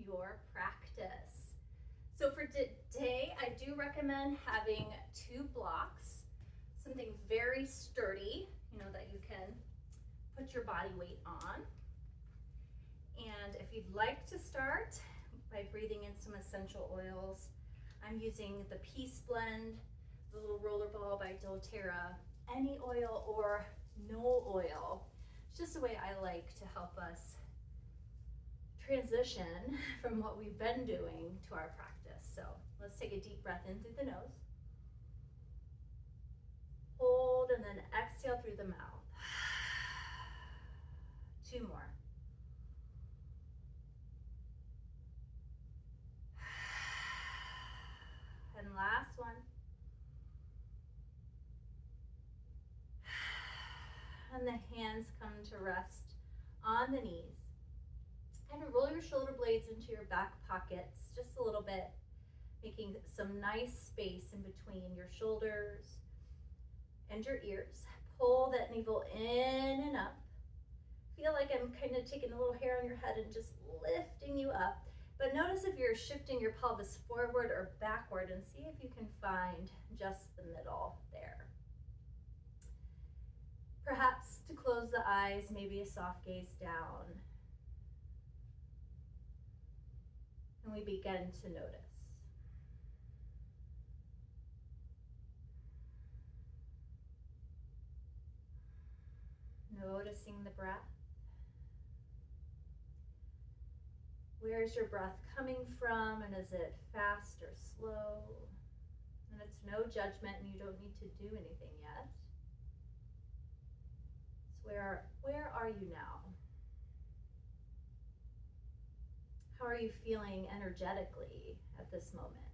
your practice. So for today, I do recommend having 2 blocks, something very sturdy, that you can put your body weight on. And if you'd like to start by breathing in some essential oils, I'm using the Peace Blend, the little roller ball by doTERRA, any oil or no oil. It's just a way I like to help us transition from what we've been doing to our practice. So let's take a deep breath in through the nose. Hold and then exhale through the mouth. 2 more. And last one. And the hands come to rest on the knees. Kind of roll your shoulder blades into your back pockets just a little bit, making some nice space in between your shoulders and your ears. Pull that navel in and up. Feel like I'm kind of taking a little hair on your head and just lifting you up. But notice if you're shifting your pelvis forward or backward, and see if you can find just the middle there. Perhaps to close the eyes, maybe a soft gaze down. And we begin to notice. Noticing the breath. Where's your breath coming from, and is it fast or slow? And it's no judgment, and you don't need to do anything yet. So where are you now? How are you feeling energetically at this moment?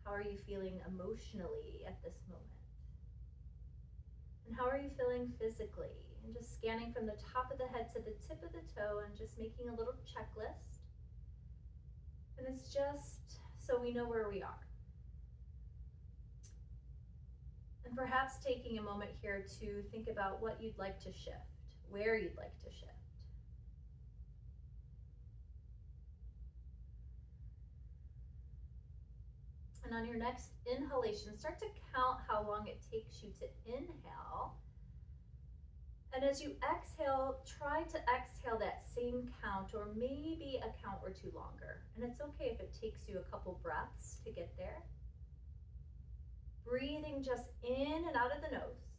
How are you feeling emotionally at this moment? And how are you feeling physically? And just scanning from the top of the head to the tip of the toe and just making a little checklist. And it's just so we know where we are. And perhaps taking a moment here to think about what you'd like to shift, where you'd like to shift. And on your next inhalation, start to count how long it takes you to inhale. And as you exhale, try to exhale that same count, or maybe a count or 2 longer. And it's okay if it takes you a couple breaths to get there. Breathing just in and out of the nose,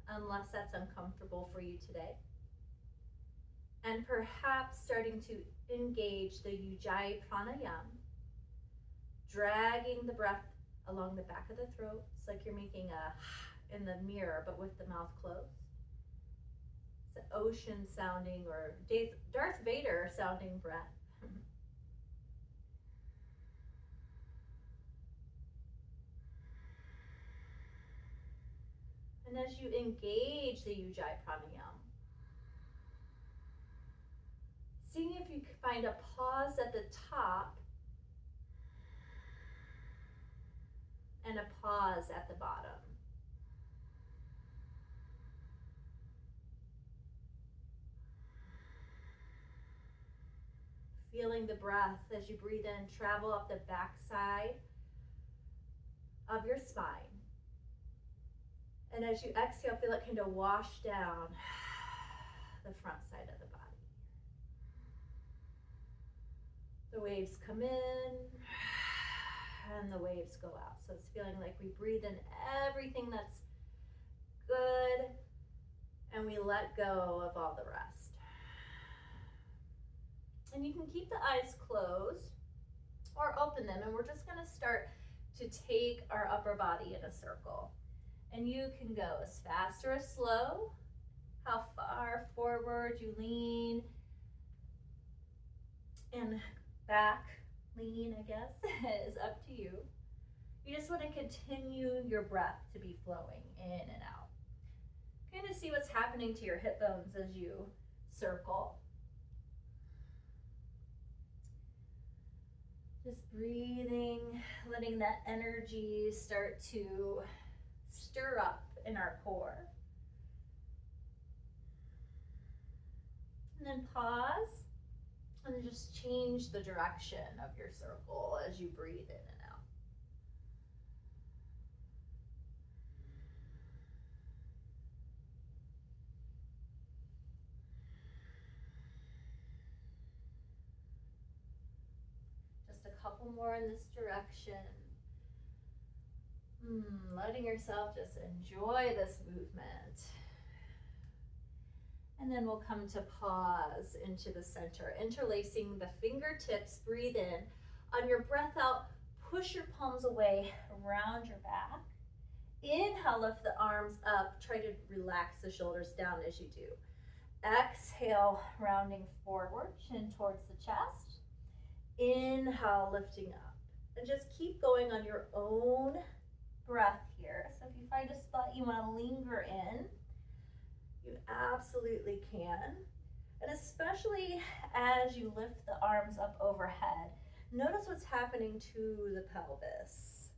unless that's uncomfortable for you today. And perhaps starting to engage the Ujjayi pranayama, dragging the breath along the back of the throat. It's like you're making a in the mirror, but with the mouth closed. It's an ocean sounding or Darth Vader sounding breath. And as you engage the Ujjayi pranayama, seeing if you can find a pause at the top and a pause at the bottom. Feeling the breath as you breathe in travel up the back side of your spine. And as you exhale, feel it kind of wash down the front side of the body. The waves come in and the waves go out. So it's feeling like we breathe in everything that's good and we let go of all the rest. And you can keep the eyes closed or open them, and we're just going to start to take our upper body in a circle. And you can go as fast or as slow, how far forward you lean and back lean, I guess, is up to you. You just want to continue your breath to be flowing in and out. Kind of see what's happening to your hip bones as you circle. Just breathing, letting that energy start to stir up in our core. And then pause And just change the direction of your circle as you breathe in and out. Just a couple more in this direction. Letting yourself just enjoy this movement. And then we'll come to pause into the center, interlacing the fingertips. Breathe in. On your breath out, push your palms away around your back. Inhale, lift the arms up. Try to relax the shoulders down as you do. Exhale, rounding forward, chin towards the chest. Inhale, lifting up. And just keep going on your own breath here. So if you find a spot you want to linger in, you absolutely can. And especially as you lift the arms up overhead, notice what's happening to the pelvis.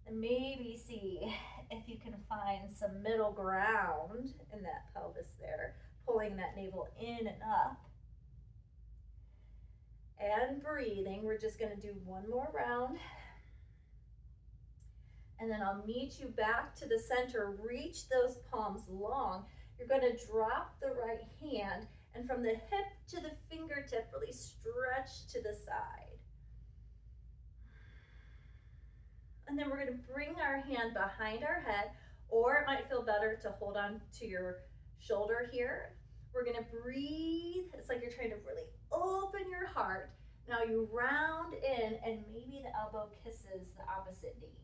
And maybe see if you can find some middle ground in that pelvis there, pulling that navel in and up. And breathing. We're just going to do one more round. And then I'll meet you back to the center. Reach those palms long. You're going to drop the right hand, and from the hip to the fingertip, really stretch to the side. And then we're going to bring our hand behind our head, or it might feel better to hold on to your shoulder here. We're going to breathe. It's like you're trying to really open your heart. Now you round in, and maybe the elbow kisses the opposite knee.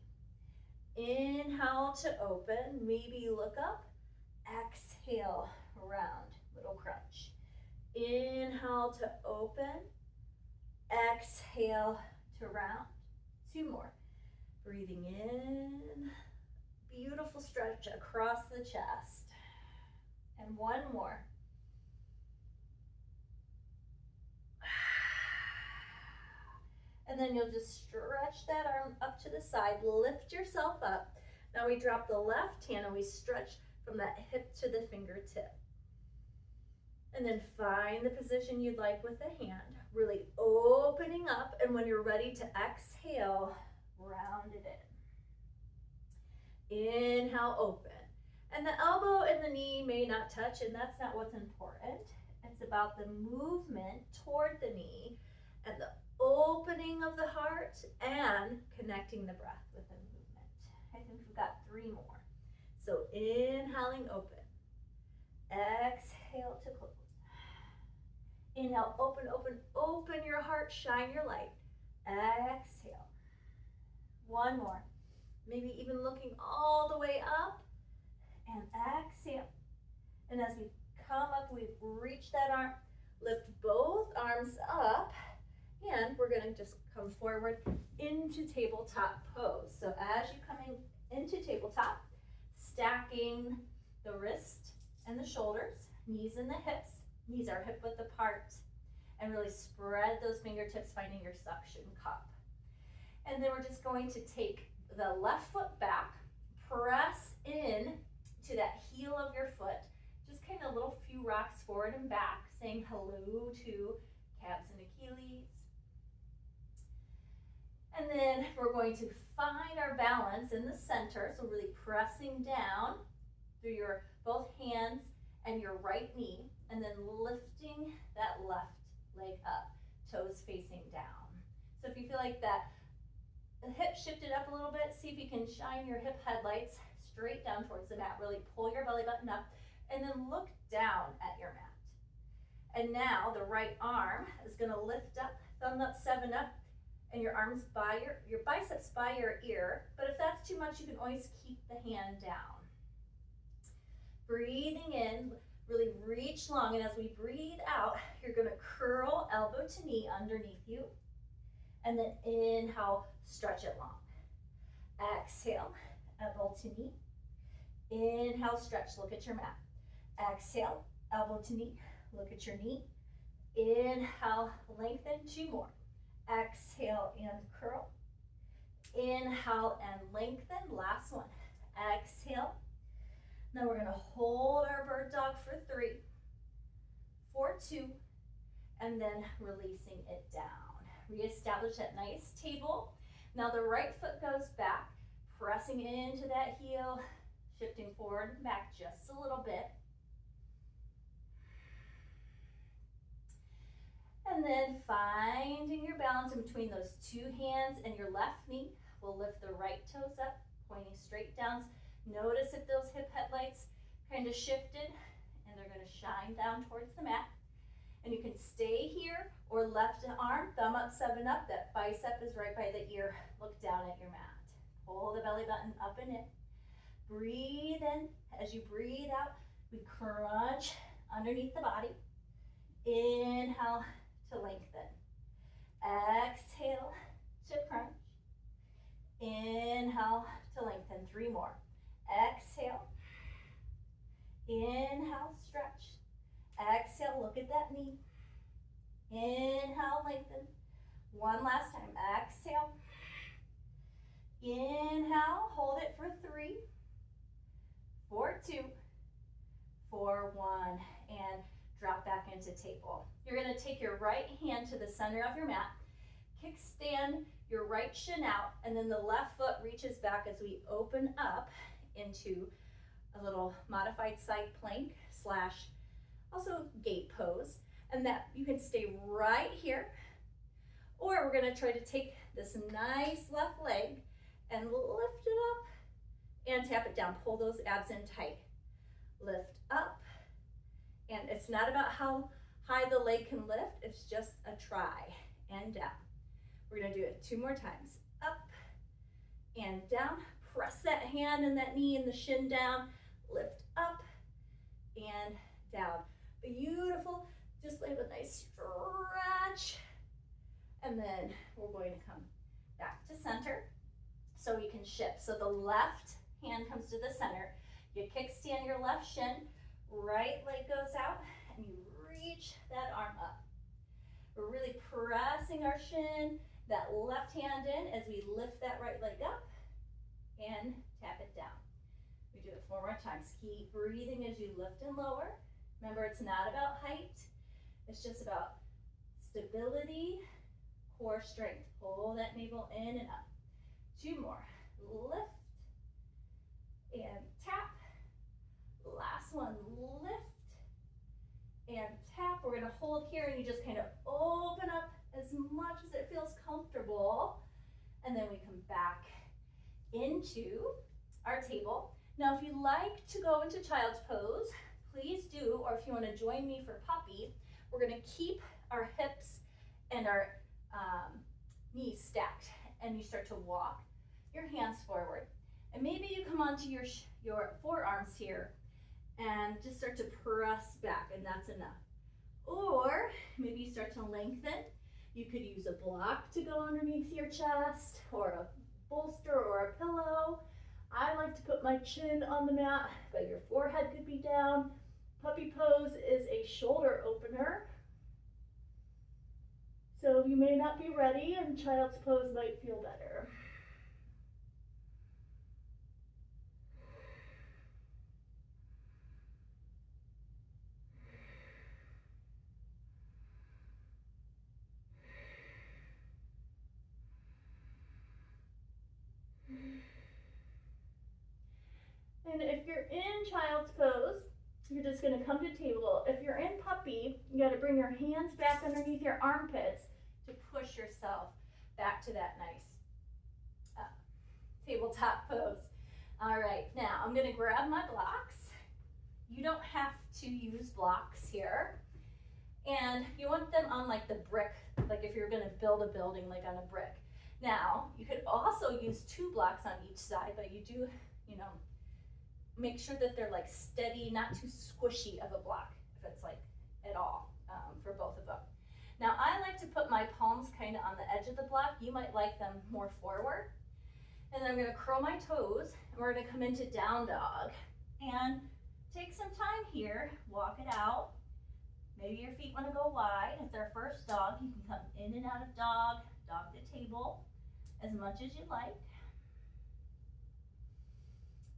Inhale to open, maybe look up. Exhale, round, little crunch. Inhale to open. Exhale to round. Two more. Breathing in. Beautiful stretch across the chest. And one more. And then you'll just stretch that arm up to the side, lift yourself up. Now we drop the left hand and we stretch from that hip to the fingertip. And then find the position you'd like with the hand, really opening up, and when you're ready to exhale, round it in. Inhale, open. And the elbow and the knee may not touch, and that's not what's important. It's about the movement toward the knee and the opening of the heart and connecting the breath with the movement. I think we've got three more. So inhaling, open. Exhale to close. Inhale, open, open, open your heart, shine your light. Exhale. One more. Maybe even looking all the way up. And exhale. And as we come up, we reach that arm, lift both arms up, and we're going to just come forward into tabletop pose. So as you're coming into tabletop, stacking the wrist and the shoulders, knees and the hips. Knees are hip width apart, and really spread those fingertips, finding your suction cup. And then we're just going to take the left foot back, press in to that heel of your foot, just kind of little few rocks forward and back, saying hello to calves and Achilles. And then we're going to find our balance in the center, so really pressing down through your both hands and your right knee, and then lifting that left leg up, toes facing down. So if you feel like that the hip shifted up a little bit, see if you can shine your hip headlights straight down towards the mat. Really pull your belly button up, and then look down at your mat. And now the right arm is going to lift up, thumb up, seven up, and your arms by your biceps by your ear. But if that's too much, you can always keep the hand down. Breathing in, really reach long, and as we breathe out, you're going to curl elbow to knee underneath you, and then inhale, stretch it long. Exhale, elbow to knee. Inhale, stretch, look at your mat. Exhale, elbow to knee, look at your knee. Inhale, lengthen, two more. Exhale and curl. Inhale and lengthen, last one. Exhale. Now we're going to hold our bird dog for 3, for 2, and then releasing it down. Reestablish that nice table. Now the right foot goes back, pressing into that heel, shifting forward and back just a little bit. And then finding your balance in between those two hands and your left knee. We'll lift the right toes up, pointing straight down. Notice if those hip headlights kind of shifted, and they're going to shine down towards the mat. And you can stay here, or left arm, thumb up, 7 up. That bicep is right by the ear. Look down at your mat. Pull the belly button up and in. Breathe in. As you breathe out, we crunch underneath the body. Inhale to lengthen. Exhale to crunch. Inhale to lengthen. 3 more. Exhale. Inhale, stretch. Exhale, look at that knee. Inhale, lengthen. 1 last time. Exhale. Inhale, hold it for 3, 4, 2, 4, 1, and drop back into table. You're going to take your right hand to the center of your mat, kickstand your right shin out, and then the left foot reaches back as we open up into a little modified side plank / also gate pose. And that you can stay right here, or we're going to try to take this nice left leg and lift it up and tap it down. Pull those abs in tight. Lift up. And it's not about how high the leg can lift, it's just a try. And down. We're going to do it 2 more times. Up and down. Press that hand and that knee and the shin down. Lift up and down. Beautiful. Just leave a nice stretch. And then we're going to come back to center so we can shift. So the left hand comes to the center. You kickstand your left shin. Right leg goes out, and you reach that arm up. We're really pressing our shin, that left hand in as we lift that right leg up and tap it down. We do it 4 more times. Keep breathing as you lift and lower. Remember, it's not about height. It's just about stability, core strength. Pull that navel in and up. 2 more. Lift and tap. Last one, lift and tap. We're going to hold here, and you just kind of open up as much as it feels comfortable. And then we come back into our table. Now, if you like to go into child's pose, please do, or if you want to join me for puppy, we're going to keep our hips and our knees stacked, and you start to walk your hands forward. And maybe you come onto your forearms here and just start to press back, and that's enough. Or maybe you start to lengthen. You could use a block to go underneath your chest, or a bolster or a pillow. I like to put my chin on the mat, but your forehead could be down. Puppy pose is a shoulder opener. So you may not be ready, and child's pose might feel better. And if you're in child's pose, you're just going to come to table. If you're in puppy, you got to bring your hands back underneath your armpits to push yourself back to that nice tabletop pose. All right, now I'm going to grab my blocks. You don't have to use blocks here. And you want them on like the brick, like if you're going to build a building like on a brick. Now, you could also use 2 blocks on each side, but you do, make sure that they're like steady, not too squishy of a block, if it's like at all, for both of them. Now I like to put my palms kind of on the edge of the block. You might like them more forward. And then I'm gonna curl my toes, and we're gonna come into down dog. And take some time here, walk it out. Maybe your feet wanna go wide. If they're first dog, you can come in and out of dog, dog to table, as much as you like.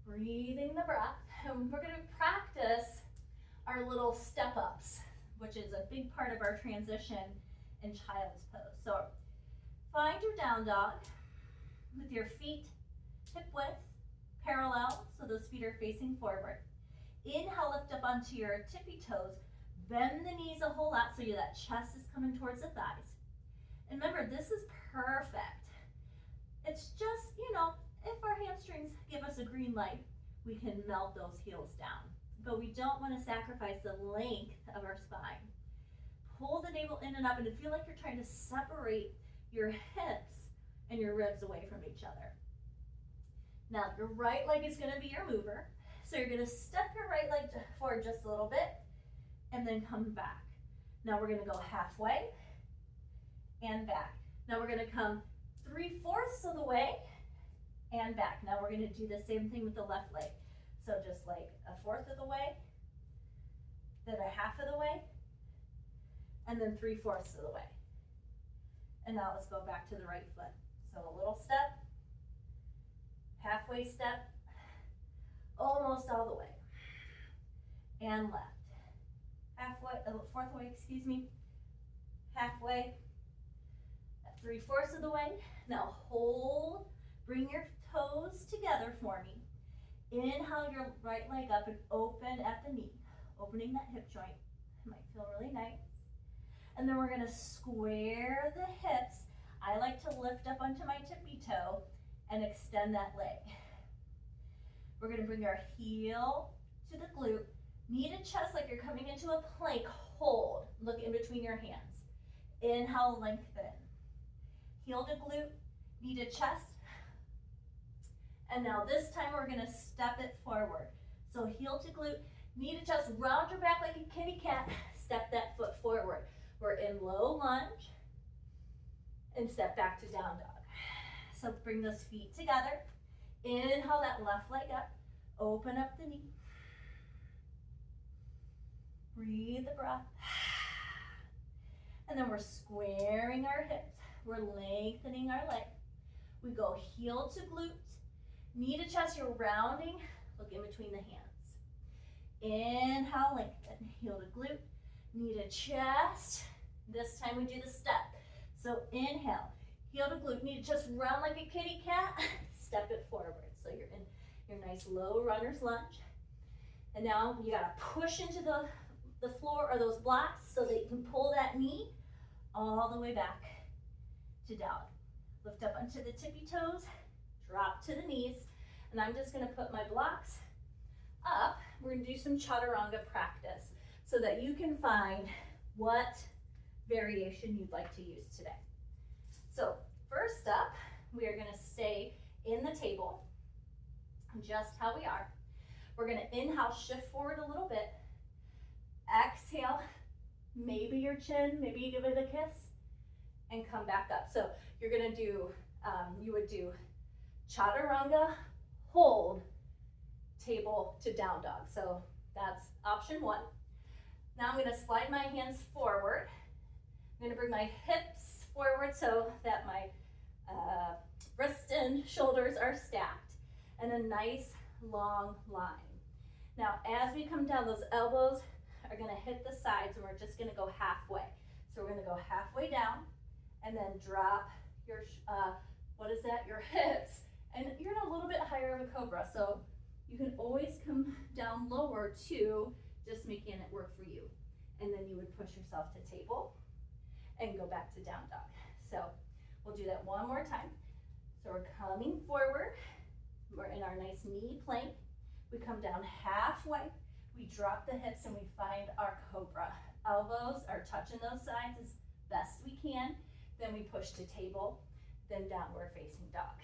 Breathing the breath, and we're going to practice our little step ups. which is a big part of our transition in child's pose. So find your down dog with your feet hip width parallel, so those feet are facing forward. Inhale, lift up onto your tippy toes. Bend the knees a whole lot so that chest is coming towards the thighs. And remember, this is perfect. It's just, you know, if our hamstrings give us a green light, we can melt those heels down. But we don't want to sacrifice the length of our spine. Pull the navel in and up and feel like you're trying to separate your hips and your ribs away from each other. Now, your right leg is going to be your mover. So you're going to step your right leg forward just a little bit and then come back. Now we're going to go halfway and back. Now we're going to come 3/4 of the way and back. Now we're going to do the same thing with the left leg. So just like 1/4 of the way, then 1/2 of the way, and then 3/4 of the way. And now let's go back to the right foot. So a little step, halfway step, almost all the way, and left. Halfway, 4th way, excuse me, halfway, 3/4 of the way. Now hold, bring your toes together for me. Inhale your right leg up and open at the knee, opening that hip joint. It might feel really nice. And then we're going to square the hips. I like to lift up onto my tippy toe and extend that leg. We're going to bring our heel to the glute, knee to chest like you're coming into a plank. Hold, look in between your hands. Inhale, lengthen. Heel to glute, knee to chest. And now this time we're going to step it forward. So heel to glute, knee to chest, round your back like a kitty cat, step that foot forward. We're in low lunge and step back to down dog. So bring those feet together. Inhale that left leg up, open up the knee. Breathe the breath. And then we're squaring our hips. We're lengthening our leg. We go heel to glute, knee to chest, you're rounding, look in between the hands. Inhale, lengthen, heel to glute, knee to chest. This time we do the step. So inhale, heel to glute, knee to chest, round like a kitty cat, step it forward. So you're in your nice low runner's lunge. And now you gotta push into the floor or those blocks so that you can pull that knee all the way back to dog. Lift up onto the tippy toes, drop to the knees, and I'm just gonna put my blocks up. We're gonna do some chaturanga practice so that you can find what variation you'd like to use today. So first up, we are gonna stay in the table, just how we are. We're gonna inhale, shift forward a little bit. Exhale, maybe your chin, maybe you give it a kiss, and come back up. So you're gonna do, you would do chaturanga, hold, table to down dog. So that's option 1. Now I'm gonna slide my hands forward. I'm gonna bring my hips forward so that my wrists and shoulders are stacked, and a nice long line. Now as we come down, those elbows are gonna hit the sides, and we're just gonna go halfway. So we're gonna go halfway down, and then drop your, your hips, and you're in a little bit higher of a cobra, so you can always come down lower too, just making it work for you. And then you would push yourself to table and go back to down dog. So we'll do that one more time. So we're coming forward, we're in our nice knee plank, we come down halfway, we drop the hips and we find our cobra. Elbows are touching those sides as best we can, then we push to table, then downward facing dog.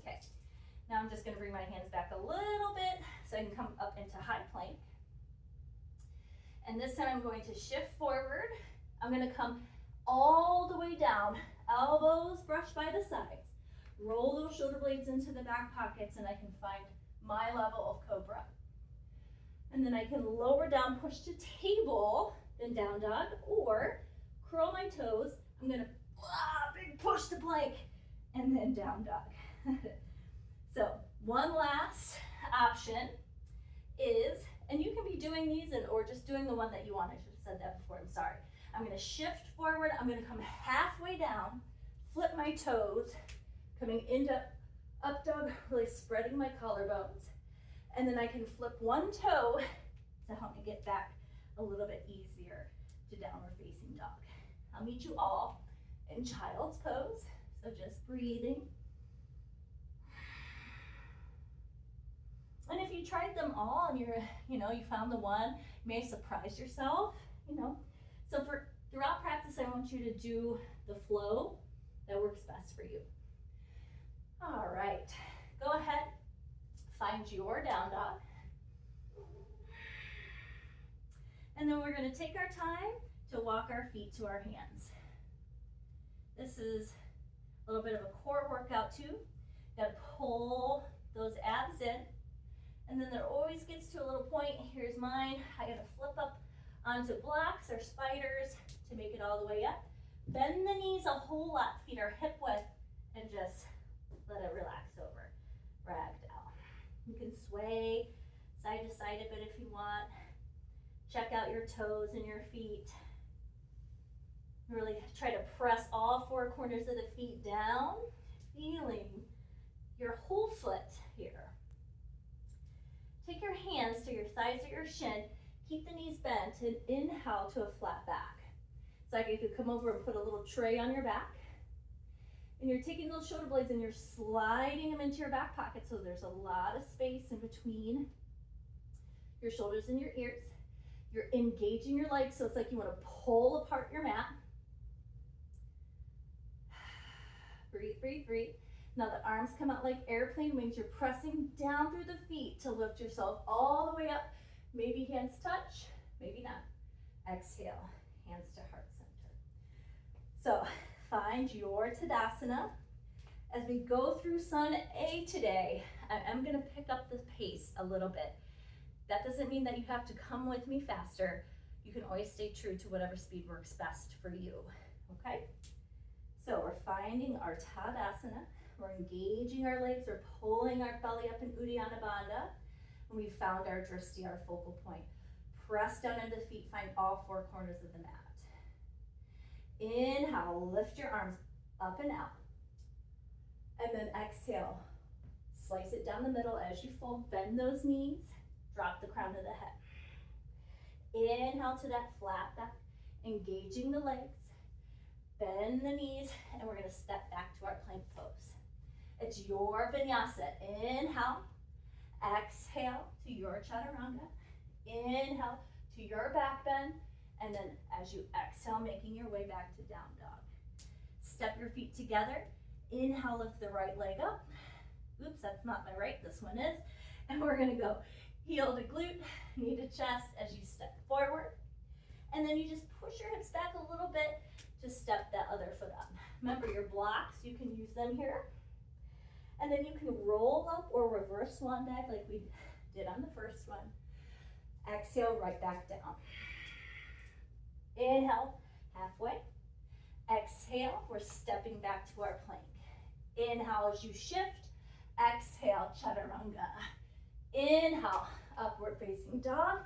Okay, now I'm just gonna bring my hands back a little bit so I can come up into high plank. And this time I'm going to shift forward. I'm gonna come all the way down, elbows brush by the sides. Roll those shoulder blades into the back pockets, and I can find my level of cobra. And then I can lower down, push to table, then down dog, or curl my toes. I'm gonna big push to plank, and then down dog. So one last option is, and you can be doing these or just doing the one that you want, I should said that before, I'm sorry. I'm gonna shift forward, I'm gonna come halfway down, flip my toes, coming into up dog, really spreading my collarbones. And then I can flip one toe to help me get back a little bit easier to downward facing dog. I'll meet you all in child's pose, so just breathing. And if you tried them all and you found the one, you may surprise yourself, So throughout practice, I want you to do the flow that works best for you. All right, go ahead, find your down dog. And then we're gonna take our time to walk our feet to our hands. This is a little bit of a core workout too. Gotta pull those abs in. And then there always gets to a little point, here's mine, I gotta flip up onto blocks or spiders to make it all the way up. Bend the knees a whole lot, feet are hip width, and just let it relax over. Ragdoll. You can sway side to side a bit if you want. Check out your toes and your feet. Really try to press all four corners of the feet down, feeling your whole foot here. Take your hands to your thighs or your shin. Keep the knees bent and inhale to a flat back. It's like if you come over and put a little tray on your back. And you're taking those shoulder blades and you're sliding them into your back pocket so there's a lot of space in between your shoulders and your ears. You're engaging your legs so it's like you want to pull apart your mat. Breathe, breathe, breathe. Now the arms come out like airplane wings. You're pressing down through the feet to lift yourself all the way up. Maybe hands touch, maybe not. Exhale, hands to heart center. So find your Tadasana. As we go through Sun A today, I am gonna pick up the pace a little bit. That doesn't mean that you have to come with me faster. You can always stay true to whatever speed works best for you, okay? So we're finding our Tadasana. We're engaging our legs, we're pulling our belly up in Uddiyana Bandha, and we found our drishti, our focal point. Press down into the feet, find all four corners of the mat. Inhale, lift your arms up and out. And then exhale, slice it down the middle as you fold, bend those knees, drop the crown of the head. Inhale to that flat back, engaging the legs, bend the knees, and we're gonna step back to our plank pose. It's your vinyasa. Inhale, exhale to your chaturanga. Inhale to your back bend, and then as you exhale, making your way back to down dog. Step your feet together. Inhale, lift the right leg up. Oops, that's not my right, this one is. And we're gonna go heel to glute, knee to chest as you step forward. And then you just push your hips back a little bit to step that other foot up. Remember your blocks, you can use them here. And then you can roll up or reverse swan dive like we did on the first one. Exhale, right back down. Inhale, halfway. Exhale, we're stepping back to our plank. Inhale as you shift. Exhale, chaturanga. Inhale, upward facing dog.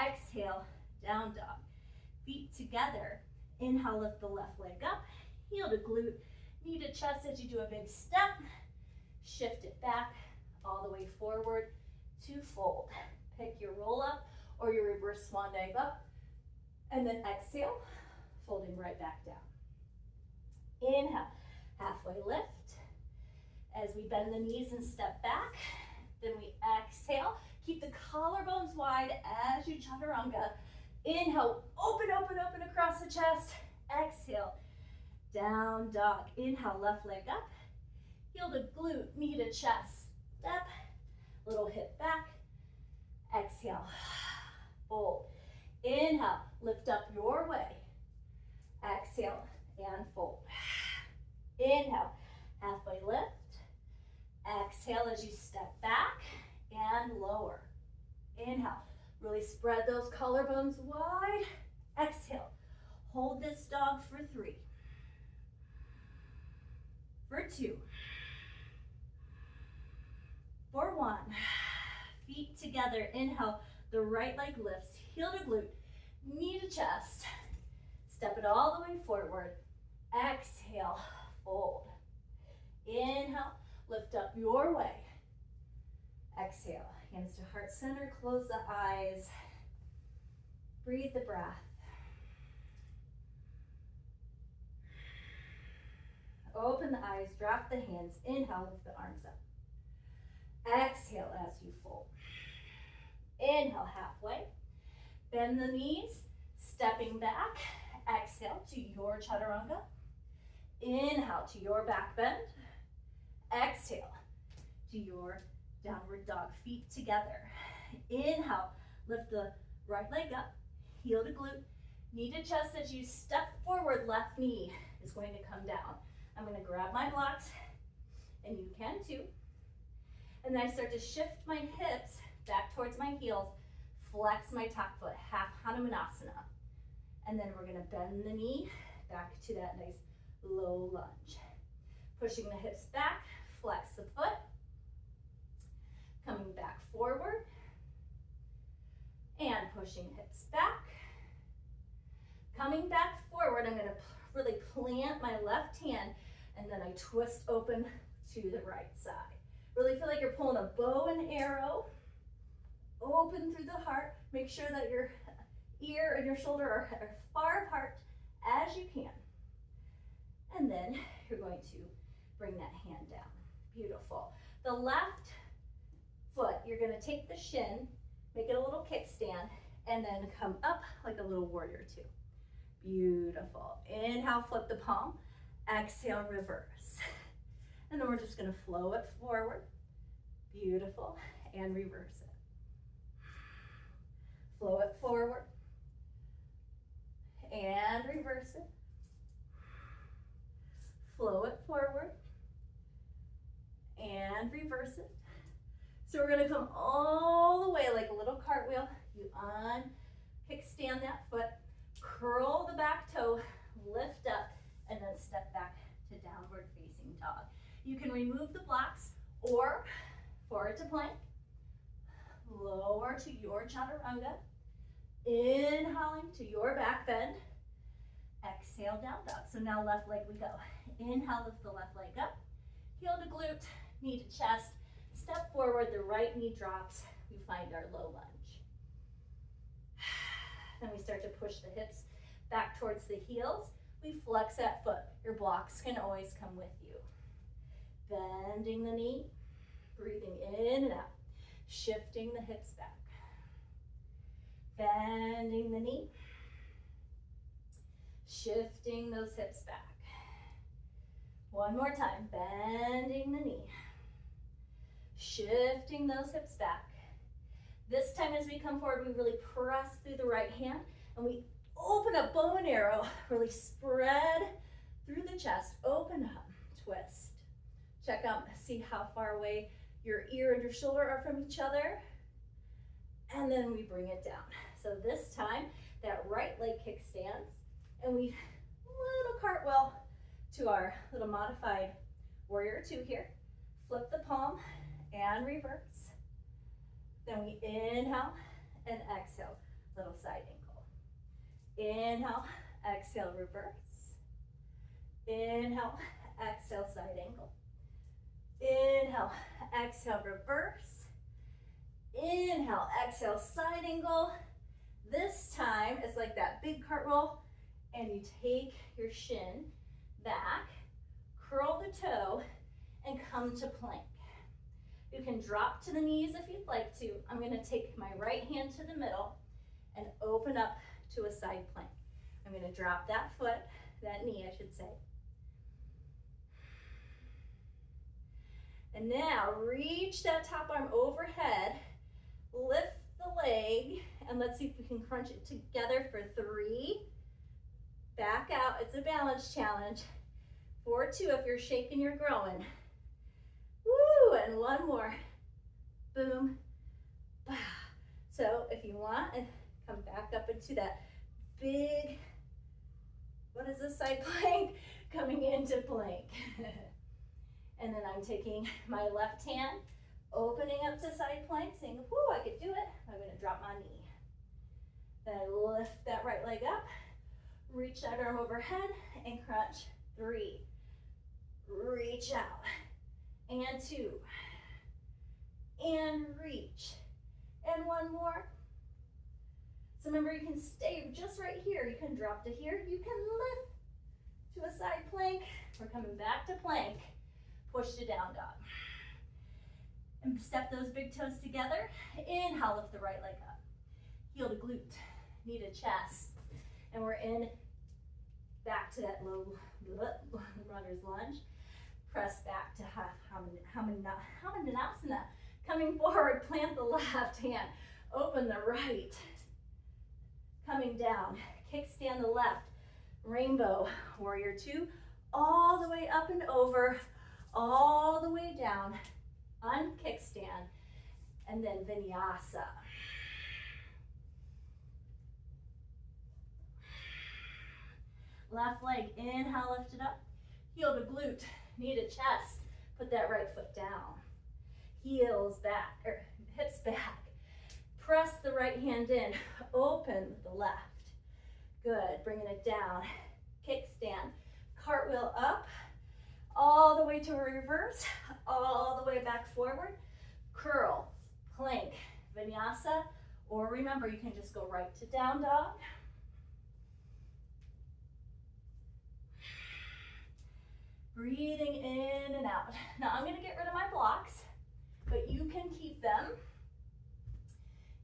Exhale, down dog. Feet together. Inhale, lift the left leg up. Heel to glute, knee to chest as you do a big step. Shift it back all the way forward to fold. Pick your roll up or your reverse swan dive up. And then exhale, folding right back down. Inhale, halfway lift. As we bend the knees and step back, then we exhale. Keep the collarbones wide as you chaturanga. Inhale, open, open, open across the chest. Exhale, down dog. Inhale, left leg up. Heel to glute, knee to chest. Step, little hip back. Exhale, fold. Inhale, lift up your way. Exhale, and fold. Inhale, halfway lift. Exhale as you step back and lower. Inhale, really spread those collarbones wide. Exhale, hold this dog for 3. For 2. For 1. Feet together, inhale, the right leg lifts, heel to glute, knee to chest. Step it all the way forward. Exhale, fold. Inhale, lift up your way. Exhale, hands to heart center, close the eyes. Breathe the breath. Open the eyes, drop the hands. Inhale, lift the arms up. Exhale as you fold. Inhale, halfway. Bend the knees, stepping back. Exhale to your chaturanga. Inhale to your back bend. Exhale to your downward dog, feet together. Inhale, lift the right leg up, heel to glute, knee to chest. As you step forward, left knee is going to come down. I'm going to grab my blocks, and you can too. And then I start to shift my hips back towards my heels, flex my top foot, half Hanumanasana. And then we're going to bend the knee back to that nice low lunge. Pushing the hips back, flex the foot. Coming back forward. And pushing hips back. Coming back forward, I'm going to really plant my left hand, and then I twist open to the right side. Really feel like you're pulling a bow and arrow. Open through the heart. Make sure that your ear and your shoulder are far apart as you can. And then you're going to bring that hand down. Beautiful. The left foot, you're going to take the shin, make it a little kickstand, and then come up like a little warrior two. Beautiful. Inhale, flip the palm. Exhale, reverse. And then we're just going to flow it forward. Beautiful. And reverse it. Flow it forward. And reverse it. Flow it forward. And reverse it. So we're going to come all the way like a little cartwheel. You kickstand that foot. Curl the back toe, lift up, and then step back to downward facing dog. You can remove the blocks or forward to plank, lower to your chaturanga, inhaling to your back bend, exhale, down dog. So now left leg we go. Inhale, lift the left leg up, heel to glute, knee to chest, step forward, the right knee drops, we find our low lunge. Then we start to push the hips back towards the heels. We flex that foot. Your blocks can always come with you. Bending the knee, breathing in and out, shifting the hips back. Bending the knee, shifting those hips back. One more time, bending the knee, shifting those hips back. This time as we come forward, we really press through the right hand and we open up, bow and arrow, really spread through the chest, open up, twist. Check out, see how far away your ear and your shoulder are from each other. And then we bring it down. So this time, that right leg kickstands and we little cartwheel to our little modified warrior two here. Flip the palm and reverse. Then we inhale and exhale, little side ankle. Inhale, exhale, reverse. Inhale, exhale, side ankle. Inhale, exhale, reverse. Inhale, exhale, side angle. This time it's like that big cartwheel, and you take your shin back, curl the toe, and come to plank. You can drop to the knees if you'd like to. I'm going to take my right hand to the middle and open up to a side plank. I'm going to drop that foot, that knee I should say. And now reach that top arm overhead, lift the leg, and let's see if we can crunch it together for 3. Back out, it's a balance challenge. 4, 2, if you're shaking, you're growing. Woo, and one more. Boom, bah. So if you want, come back up into that big, what is this, side plank? Coming into plank. And then I'm taking my left hand, opening up to side plank, saying, whoo, I could do it. I'm gonna drop my knee. Then I lift that right leg up, reach that arm overhead, and crunch. 3, reach out, and 2, and reach, and 1 more. So remember, you can stay just right here. You can drop to here. You can lift to a side plank. We're coming back to plank. Push to down dog. And step those big toes together. Inhale, lift the right leg up. Heel to glute, knee to chest. And we're in back to that low runner's lunge. Press back to Hamanasana. Coming forward, plant the left hand. Open the right. Coming down, kickstand the left. Rainbow, warrior 2. All the way up and over, all the way down. Unkickstand. And then vinyasa. Left leg, inhale, lift it up. Heel to glute, knee to chest. Put that right foot down. Heels back, or hips back. Press the right hand in, open with the left. Good, bringing it down. Kickstand, cartwheel up, all the way to a reverse, all the way back forward. Curl, plank, vinyasa, or remember, you can just go right to down dog. Breathing in and out. Now I'm gonna get rid of my blocks, but you can keep them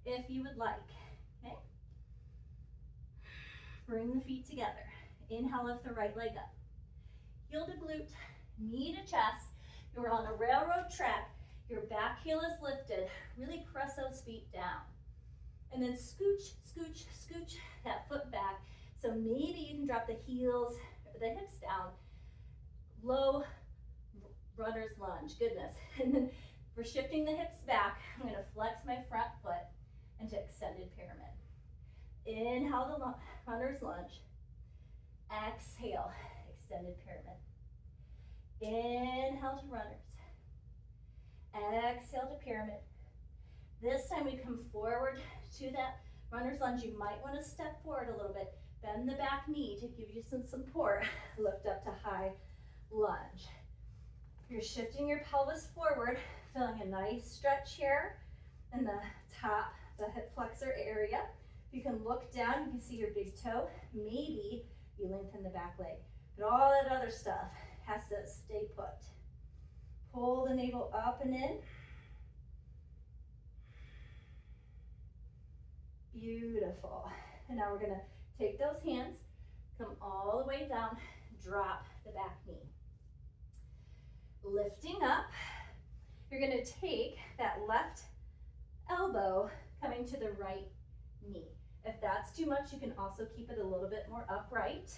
if you would like, okay? Bring the feet together. Inhale, lift the right leg up. Heel to glute, knee to chest. You're on a railroad track. Your back heel is lifted. Really press those feet down. And then scooch, scooch, scooch that foot back. So maybe you can drop the heels, the hips down. Low runner's lunge, goodness. And then we're shifting the hips back. I'm gonna flex my front foot into extended pyramid. Inhale the runner's lunge. Exhale, extended pyramid. Inhale to runners. Exhale to pyramid. This time we come forward to that runner's lunge. You might want to step forward a little bit. Bend the back knee to give you some support. Lift up to high lunge. You're shifting your pelvis forward, feeling a nice stretch here in the top, the hip flexor area. You can look down, you can see your big toe. Maybe you lengthen the back leg. But all that other stuff has to stay put. Pull the navel up and in. Beautiful. And now we're gonna take those hands, come all the way down, drop the back knee. Lifting up, you're gonna take that left elbow coming to the right knee. If that's too much, you can also keep it a little bit more upright.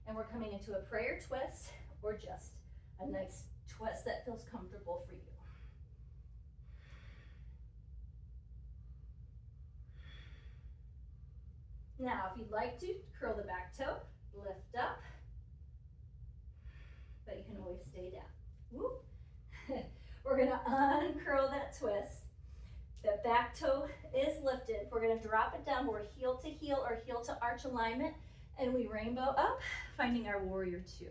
And we're coming into a prayer twist or just a nice twist that feels comfortable for you. Now, if you'd like to, curl the back toe, lift up, but you can always stay down. Whoop. We're gonna uncurl that twist. The back toe is lifted. We're gonna drop it down. We're heel to heel or heel to arch alignment, and we rainbow up, finding our warrior 2.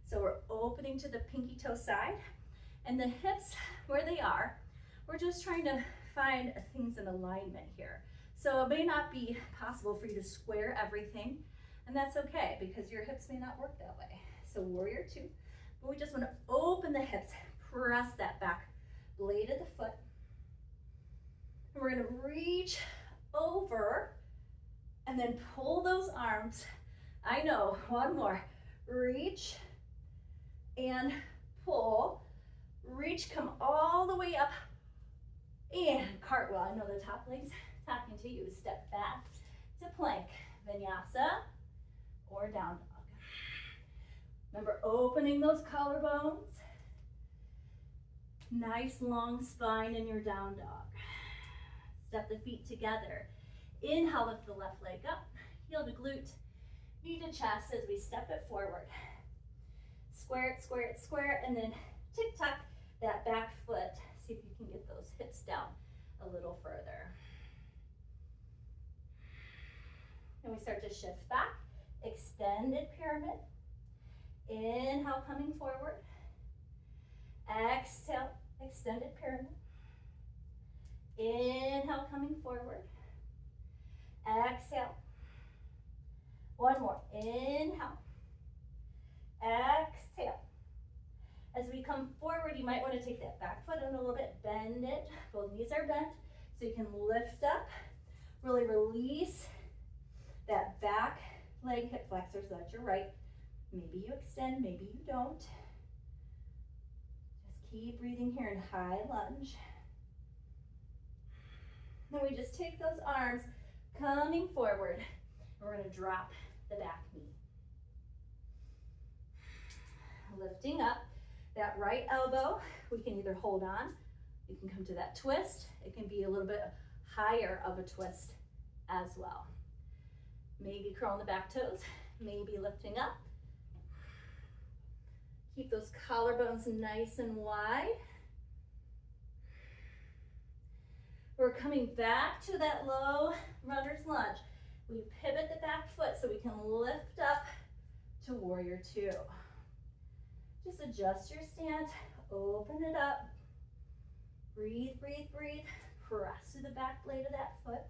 So we're opening to the pinky toe side, and the hips where they are, we're just trying to find things in alignment here. So it may not be possible for you to square everything, and that's okay because your hips may not work that way. So warrior 2, but we just want to open the hips, press that back blade of the foot. And we're going to reach over and then pull those arms. I know, one more. Reach and pull. Reach, come all the way up and cartwheel. I know the top leg's talking to you. Step back to plank, vinyasa, or down dog. Remember opening those collarbones. Nice long spine in your down dog. Step the feet together. Inhale, lift the left leg up. Heel to glute, knee to chest as we step it forward. Square it, square it, square it, and then tick-tock that back foot. See if you can get those hips down a little further. And we start to shift back, extended pyramid. Inhale, coming forward. Exhale, extended pyramid. Inhale, coming forward. Exhale. One more. Inhale. Exhale. As we come forward, you might want to take that back foot in a little bit, bend it. Both knees are bent, so you can lift up, really release that back leg hip flexor so that you're right. Maybe you extend, maybe you don't. Just keep breathing here in high lunge. Then we just take those arms coming forward, and we're going to drop the back knee. Lifting up that right elbow, we can either hold on, you can come to that twist. It can be a little bit higher of a twist as well. Maybe curl the back toes, maybe lifting up. Keep those collarbones nice and wide. We're coming back to that low runner's lunge. We pivot the back foot so we can lift up to warrior two. Just adjust your stance, open it up. Breathe, breathe, breathe. Press to the back blade of that foot.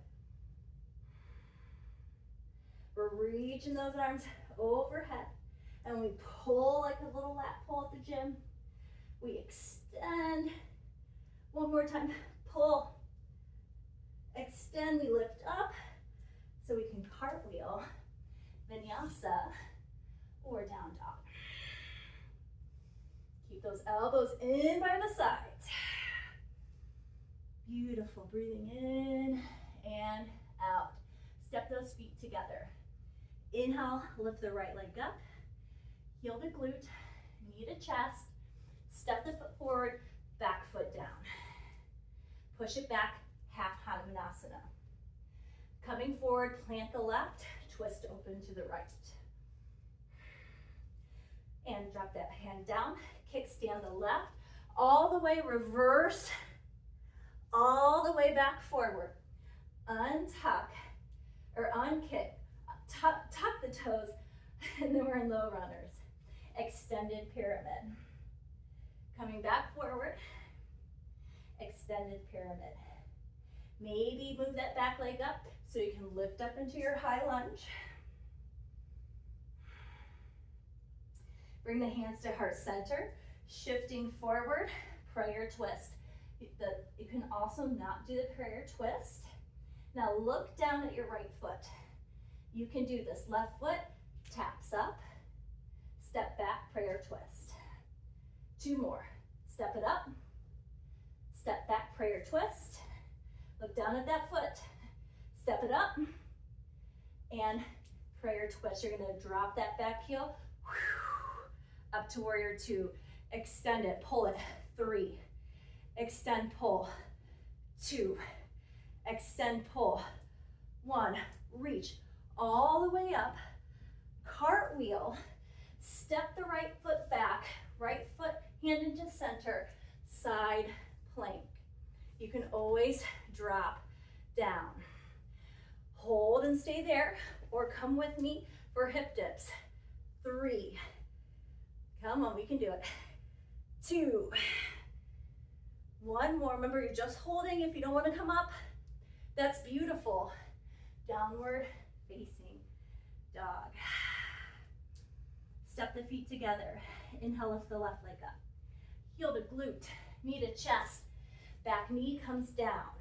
We're reaching those arms overhead, and we pull like a little lat pull at the gym. We extend. One more time, pull. Extend, we lift up so we can cartwheel, vinyasa, or down dog. Keep those elbows in by the sides. Beautiful, breathing in and out. Step those feet together. Inhale, lift the right leg up. Heel to glute, knee to chest. Step the foot forward, back foot down. Push it back, half Hanumanasana. Coming forward, plant the left, twist open to the right. And drop that hand down, kickstand the left, all the way reverse, all the way back forward. Untuck, or unkick, tuck the toes, and then we're in low runners. Extended pyramid. Coming back forward, extended pyramid. Maybe move that back leg up so you can lift up into your high lunge. Bring the hands to heart center, shifting forward, prayer twist. You can also not do the prayer twist. Now look down at your right foot. You can do this. Left foot taps up, step back, prayer twist. Two more. Step it up, step back, prayer twist. Look down at that foot, step it up, and prayer twist. You're gonna drop that back heel, up to warrior two. Extend it, pull it, 3. Extend, pull, 2. Extend, pull, 1. Reach all the way up, cartwheel, step the right foot back, right foot hand into center, side plank. You can always drop down. Hold and stay there, or come with me for hip dips. 3. Come on, we can do it. 2. 1 more. Remember, you're just holding. If you don't want to come up, that's beautiful. Downward facing dog. Step the feet together. Inhale, lift the left leg up. Heel to glute, knee to chest. Back knee comes down.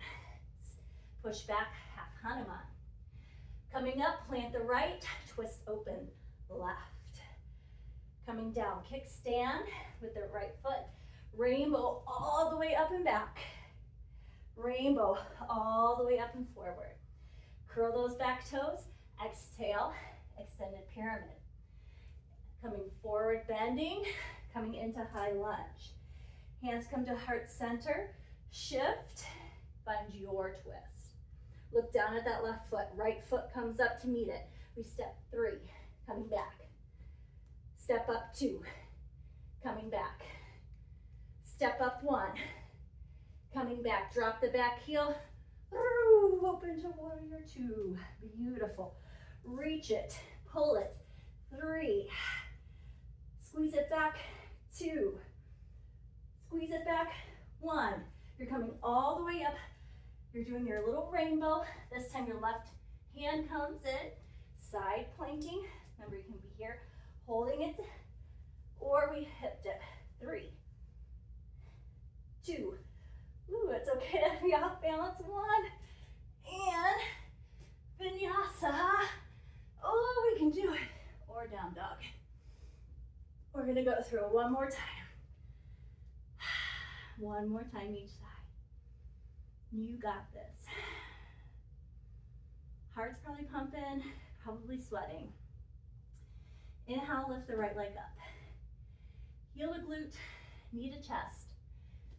Push back, half Hanuman. Coming up, plant the right, twist open, left. Coming down, kickstand with the right foot. Rainbow all the way up and back. Rainbow all the way up and forward. Curl those back toes. Exhale, extended pyramid. Coming forward, bending, coming into high lunge. Hands come to heart center. Shift, find your twist. Look down at that left foot. Right foot comes up to meet it. We step 3, coming back. Step up 2, coming back. Step up 1, coming back. Drop the back heel. Open to warrior 2. Beautiful. reach it, pull it, 3, squeeze it back, 2, squeeze it back, 1. You're coming all the way up. You're doing your little rainbow. This time your left hand comes in, side planking. Remember, you can be here holding it, or we hipped it. 3, 2, ooh, it's okay to be off balance, 1, and vinyasa. Oh, we can do it. Or down dog. We're gonna go through it one more time. One more time each side. You got this. Heart's probably pumping, probably sweating. Inhale, lift the right leg up. Heel to glute, knee to chest.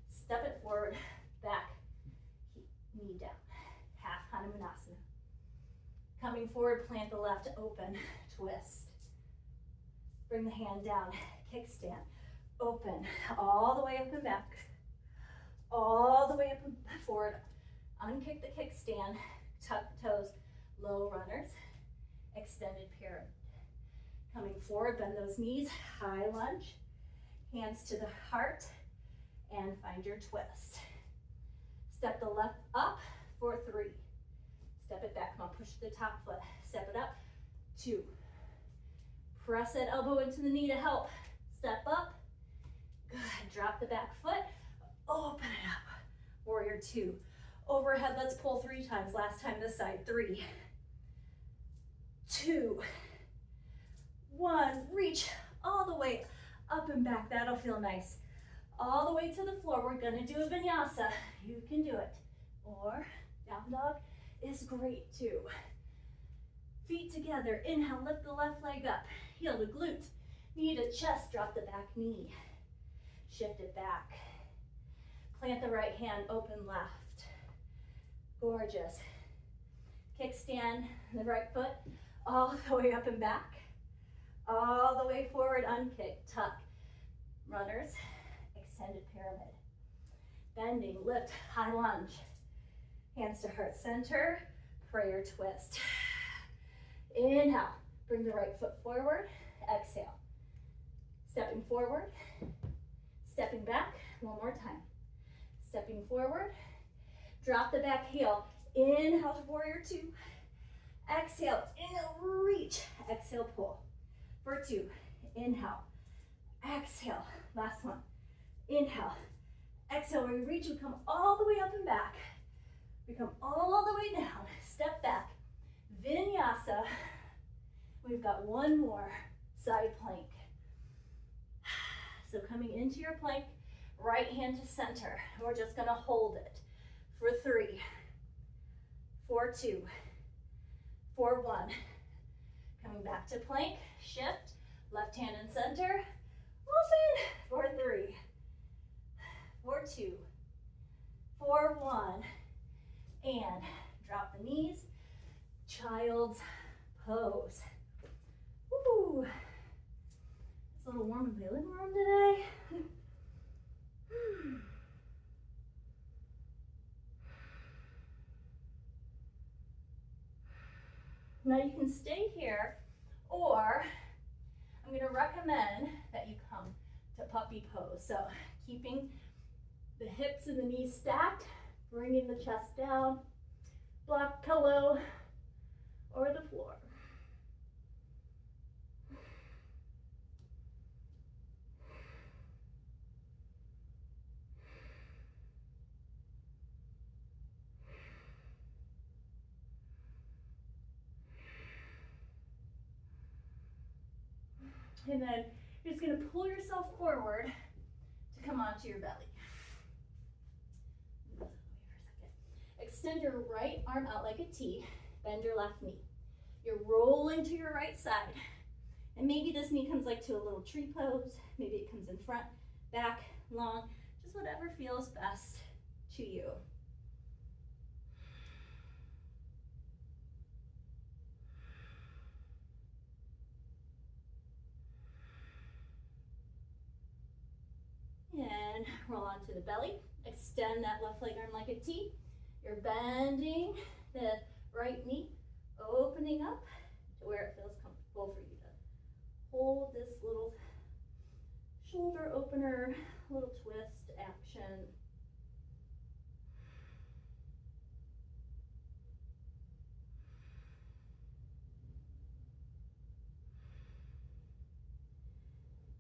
Step it forward, back, knee down. Half Hanumanasana. Coming forward, plant the left open, twist. Bring the hand down, kickstand, open, all the way up and back. All the way up and forward. Unkick the kickstand, tuck the toes, low runners, extended pyramid. Coming forward, bend those knees, high lunge, hands to the heart, and find your twist. Step the left up for 3. Step it back, come on, push the top foot. Step it up, 2. Press that elbow into the knee to help. Step up, good, drop the back foot, open it up. Warrior 2. Overhead, let's pull 3 times. Last time this side, 3, 2, 1. Reach all the way up and back. That'll feel nice. All the way to the floor. We're gonna do a vinyasa. You can do it. Or down dog is great too. Feet together. Inhale, lift the left leg up. Heel to glute. Knee to chest. Drop the back knee. Shift it back. Plant the right hand, open left. Gorgeous. Kickstand the right foot all the way up and back. All the way forward, unkick, tuck. Runners, extended pyramid. Bending, lift, high lunge. Hands to heart center, prayer twist. Inhale, bring the right foot forward, exhale. Stepping forward, stepping back, one more time. Stepping forward, drop the back heel. Inhale to warrior 2. Exhale, inhale, reach. Exhale, pull. For 2, inhale. Exhale, last one. Inhale, exhale, we reach, we come all the way up and back. We come all the way down, step back. Vinyasa. We've got one more side plank. So coming into your plank, right hand to center. We're just gonna hold it for 3, for 2, for 1. Coming back to plank, shift, left hand in center, open, for 3, for 2, for 1, and drop the knees, child's pose. Woo! It's a little warm in my living room today. Now you can stay here, or I'm going to recommend that you come to puppy pose. So keeping the hips and the knees stacked, bringing the chest down, block pillow, or the floor. And then you're just going to pull yourself forward to come onto your belly. Extend your right arm out like a T, bend your left knee. You're rolling to your right side. And maybe this knee comes like to a little tree pose. Maybe it comes in front, back, long, just whatever feels best to you. And roll onto the belly. Extend that left leg arm like a T. You're bending the right knee, opening up, where it feels comfortable for you to hold this little shoulder opener, little twist action.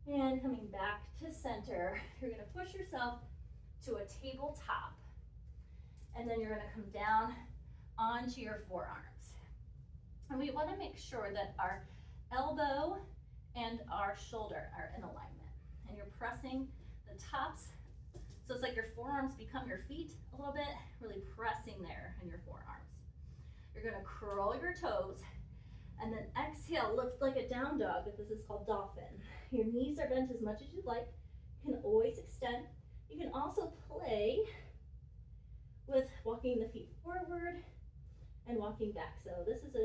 And coming back to center, you're gonna push yourself to a tabletop. And then you're gonna come down onto your forearms. And we wanna make sure that our elbow and our shoulder are in alignment. And you're pressing the tops, so it's like your forearms become your feet a little bit, really pressing there in your forearms. You're gonna curl your toes, and then exhale, lift like a down dog, but this is called dolphin. Your knees are bent as much as you'd like. You can always extend. You can also play with walking the feet forward and walking back. So this is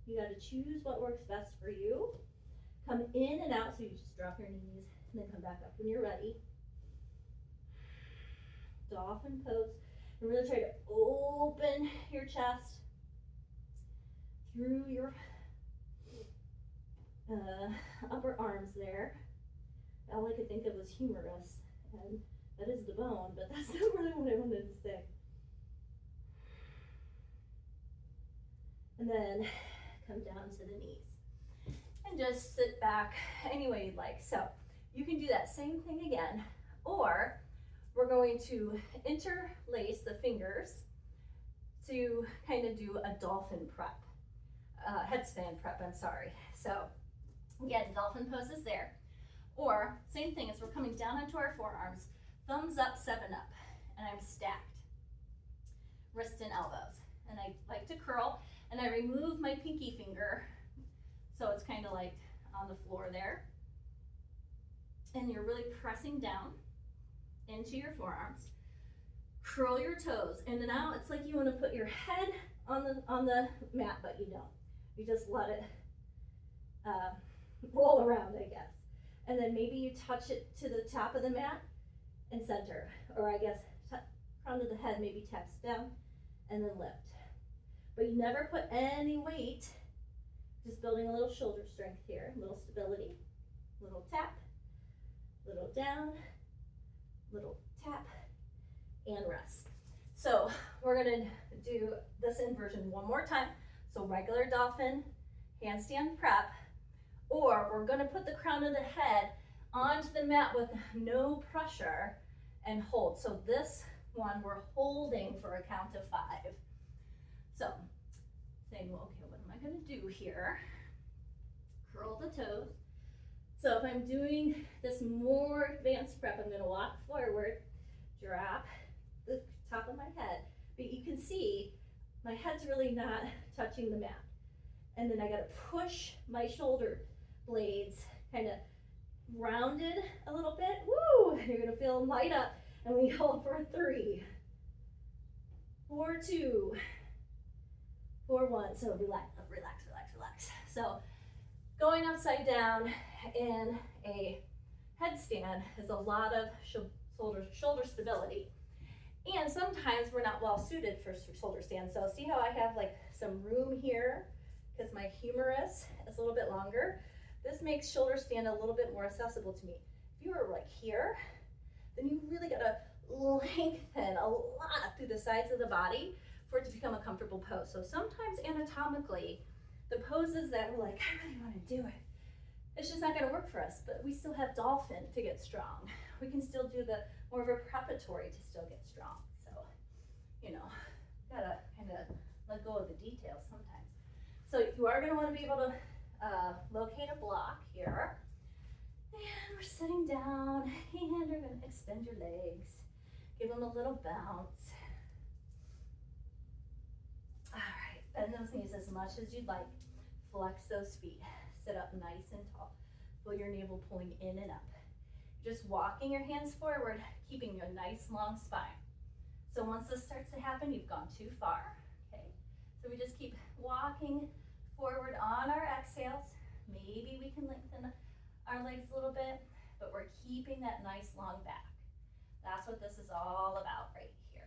you gotta choose what works best for you. Come in and out, so you just drop your knees and then come back up when you're ready. Dolphin pose, and really try to open your chest through your upper arms there. All I could think of was humerus, and that is the bone, but that's not really what I wanted to say. And then come down to the knees and just sit back any way you'd like. So you can do that same thing again, or we're going to interlace the fingers to kind of do a dolphin prep, headstand prep, I'm sorry. So again, dolphin pose is there. Or same thing as we're coming down onto our forearms, thumbs up, 7 up, and I'm stacked. Wrist and elbows. And I like to curl, and I remove my pinky finger, so it's kind of like on the floor there. And you're really pressing down into your forearms. Curl your toes, and now it's like you want to put your head on the mat, but you don't. You just let it roll around, I guess. And then maybe you touch it to the top of the mat and center, or I guess crown of the head maybe taps down and then lift. But you never put any weight, just building a little shoulder strength here, little stability, little tap, little down, little tap, and rest. So we're gonna do this inversion one more time. So regular dolphin, handstand prep, or we're gonna put the crown of the head onto the mat with no pressure and hold. So this one we're holding for a count of 5. So saying, well, okay, what am I gonna do here? Curl the toes. So if I'm doing this more advanced prep, I'm gonna walk forward, drop the top of my head, but you can see my head's really not touching the mat. And then I gotta push my shoulder blades kind of rounded a little bit. Woo! You're gonna feel them light up, and we hold for 3, 4, 2, 4, 1. So relax, relax, relax, relax. So going upside down in a headstand is a lot of shoulder stability. And sometimes we're not well suited for shoulder stand. So see how I have like some room here because my humerus is a little bit longer. This makes shoulder stand a little bit more accessible to me. If you were like here, then you really gotta lengthen a lot through the sides of the body for it to become a comfortable pose. So sometimes anatomically, the poses that we're like, I really wanna do it, it's just not gonna work for us, but we still have dolphin to get strong. We can still do the more of a preparatory to still get strong. So, you know, gotta kind of let go of the details sometimes. So you are gonna wanna be able to locate a block here. And we're sitting down, and you're gonna extend your legs, give them a little bounce. All right, bend those knees as much as you'd like. Flex those feet, sit up nice and tall. Feel your navel pulling in and up. Just walking your hands forward, keeping a nice long spine. So once this starts to happen, you've gone too far, okay? So we just keep walking forward on our exhales. Maybe we can lengthen our legs a little bit, but we're keeping that nice long back. That's what this is all about right here.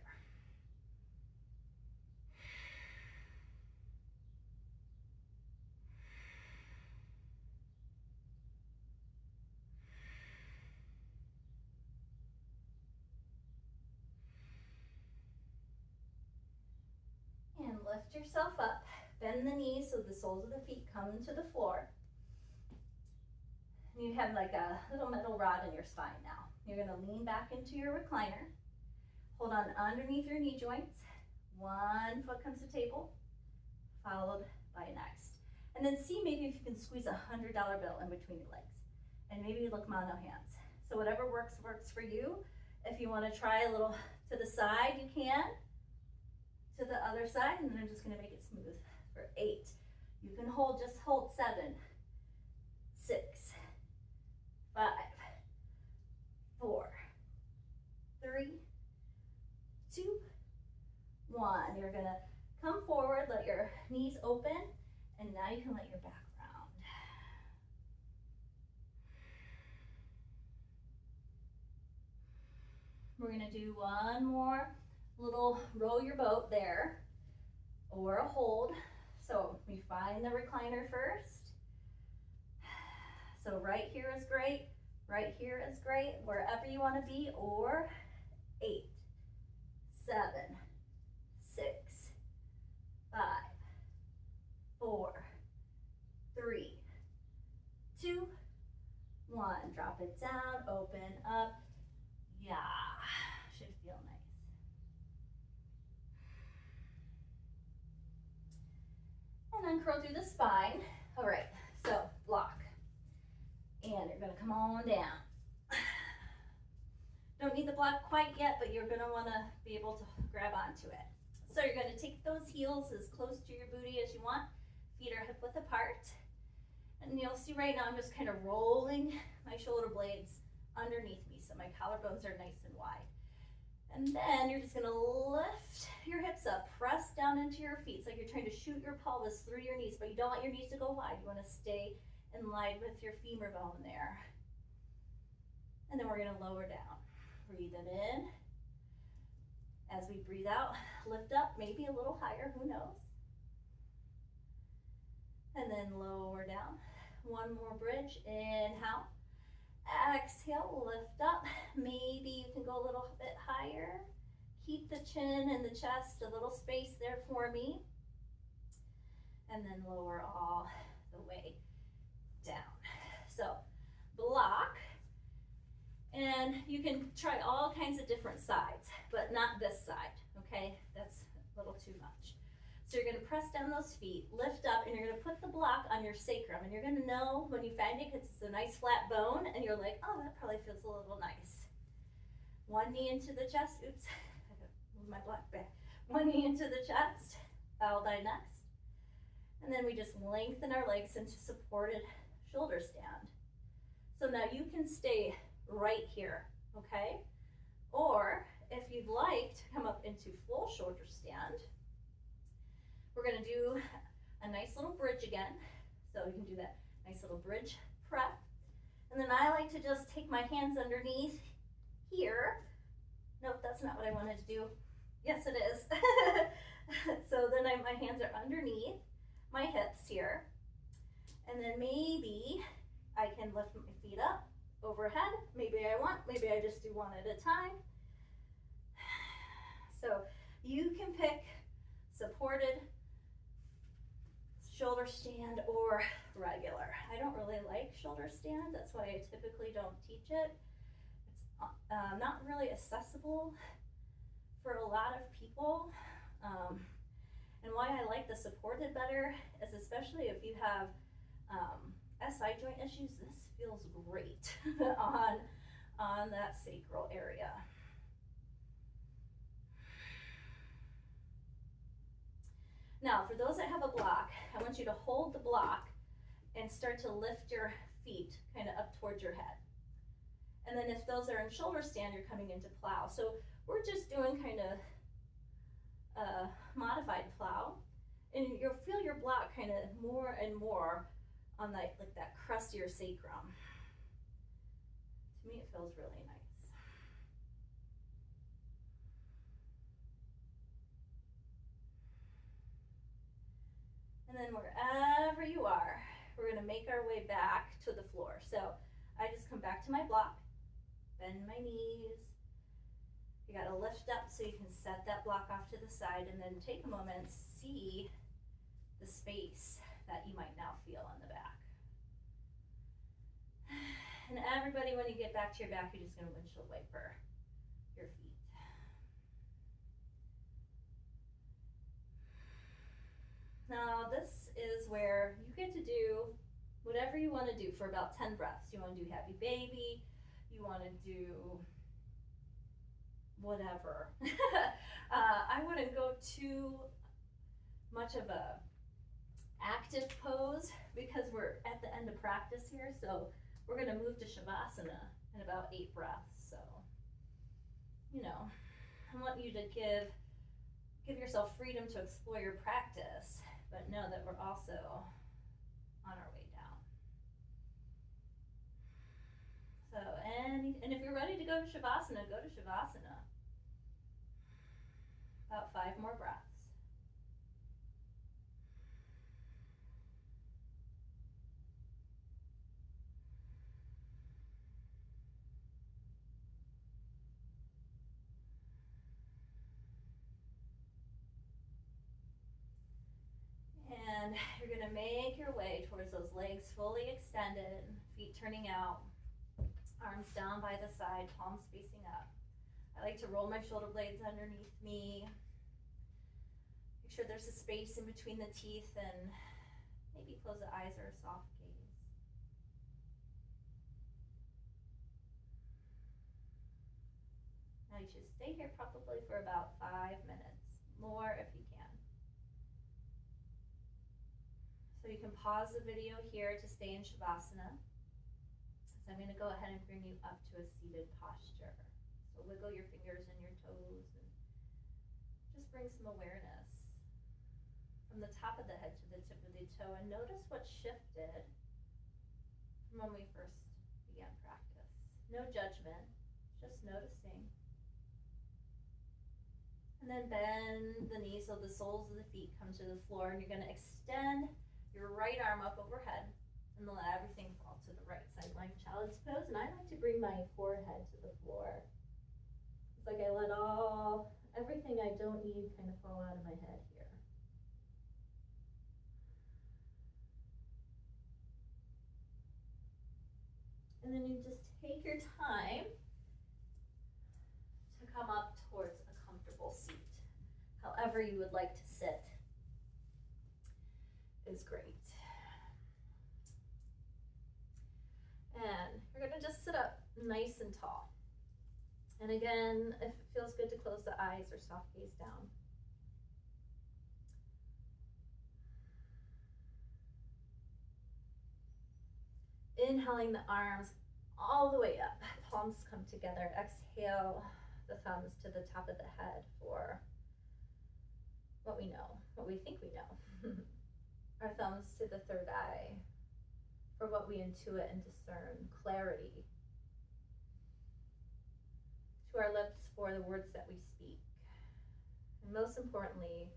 lift yourself up, bend the knees so the soles of the feet come to the floor. And you have like a little metal rod in your spine now. You're gonna lean back into your recliner. Hold on underneath your knee joints. One foot comes to table, followed by next. And then see maybe if you can squeeze a $100 bill in between your legs. And maybe look mono hands. So whatever works for you. If you wanna try a little to the side, you can. To the other side, and then I'm just gonna make it smooth for 8. You can hold, just hold 7, 6, 5, 4, 3, 2, 1. You're gonna come forward, let your knees open, and now you can let your back round. We're gonna do one more little row your boat there, or a hold. So we find the recliner first. So right here is great, right here is great, wherever you want to be, or 8, 7, 6, 5, 4, 3, 2, 1. Drop it down, open up. Yeah, should feel nice. And uncurl through the spine. All right, so block. And you're gonna come on down. Don't need the block quite yet, but you're gonna wanna be able to grab onto it. So you're gonna take those heels as close to your booty as you want. Feet are hip width apart. And you'll see right now I'm just kind of rolling my shoulder blades underneath me so my collarbones are nice and wide. And then you're just gonna lift your hips up, press down into your feet. It's like you're trying to shoot your pelvis through your knees, but you don't want your knees to go wide. You wanna stay in line with your femur bone there. And then we're gonna lower down. Breathe it in. As we breathe out, lift up, maybe a little higher, who knows? And then lower down. One more bridge, inhale. Exhale, lift up. Maybe you can go a little bit higher. Keep the chin and the chest, a little space there for me. And then lower all the way down. So block. And you can try all kinds of different sides, but not this side, okay? That's a little too much. So you're gonna press down those feet, lift up, and you're gonna put the block on your sacrum. And you're gonna know when you find it, because it's a nice flat bone, and you're like, oh, that probably feels a little nice. One knee into the chest, oops, I gotta move my block back. One knee into the chest, followed by next. And then we just lengthen our legs into supported shoulder stand. So now you can stay right here, okay? Or if you'd like to come up into full shoulder stand, we're gonna do a nice little bridge again. So you can do that nice little bridge prep. And then I like to just take my hands underneath here. Nope, that's not what I wanted to do. Yes, it is. So then my hands are underneath my hips here. And then maybe I can lift my feet up overhead. Maybe I just do one at a time. So you can pick supported shoulder stand or regular. I don't really like shoulder stand. That's why I typically don't teach it. It's not really accessible for a lot of people. And why I like the supported better is especially if you have SI joint issues, this feels great on that sacral area. Now, for those that have a block, I want you to hold the block and start to lift your feet kind of up towards your head. And then if those are in shoulder stand, you're coming into plow. So we're just doing kind of a modified plow. And you'll feel your block kind of more and more on that, like that crustier sacrum. To me, it feels really nice. And then wherever you are, we're gonna make our way back to the floor. So I just come back to my block, bend my knees. You gotta lift up so you can set that block off to the side, and then take a moment, see the space that you might now feel on the back. And everybody, when you get back to your back, you're just going to windshield wiper your feet. Now this is where you get to do whatever you want to do for about 10 breaths. You want to do happy baby, you want to do whatever. I wouldn't go too much of a active pose because we're at the end of practice here, so we're going to move to Shavasana in about 8 breaths. So, you know, I want you to give yourself freedom to explore your practice, but know that we're also on our way down. So, and if you're ready to go to Shavasana, go to Shavasana. About 5 more breaths. And you're going to make your way towards those legs fully extended, feet turning out, arms down by the side, palms facing up. I like to roll my shoulder blades underneath me. Make sure there's a space in between the teeth, and maybe close the eyes or a soft gaze. Now you should stay here probably for about 5 minutes, more if you can. So you can pause the video here to stay in Shavasana. So I'm going to go ahead and bring you up to a seated posture. So wiggle your fingers and your toes and just bring some awareness from the top of the head to the tip of the toe, and notice what shifted from when we first began practice. No judgment, just noticing. And then bend the knees so the soles of the feet come to the floor, and you're going to extend your right arm up overhead and let everything fall to the right side, like child's pose. And I like to bring my forehead to the floor. It's like I let everything I don't need kind of fall out of my head here. And then you just take your time to come up towards a comfortable seat. However you would like to sit is great. And you're going to just sit up nice and tall. And again, if it feels good to close the eyes or soft gaze down. Inhaling the arms all the way up, palms come together. Exhale the thumbs to the top of the head for what we know, what we think we know. Our thumbs to the third eye for what we intuit and discern, clarity. To our lips for the words that we speak. And most importantly,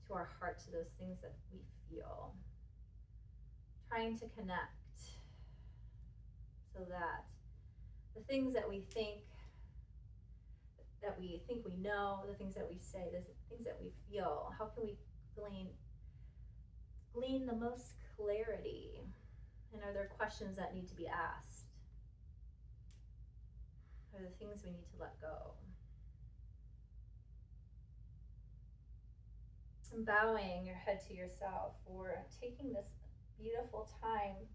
to our heart, to those things that we feel. Trying to connect so that the things that we think we know, the things that we say, the things that we feel, how can we glean the most clarity? And are there questions that need to be asked? Are there things we need to let go? And bowing your head to yourself for taking this beautiful time.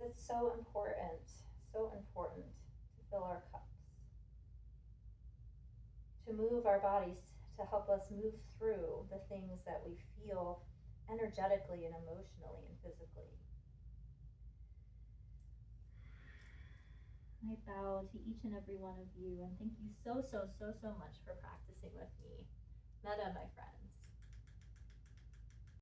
It's so important to fill our cups. To move our bodies, to help us move through the things that we feel energetically and emotionally and physically. I bow to each and every one of you, and thank you so much for practicing with me. Metta, my friends.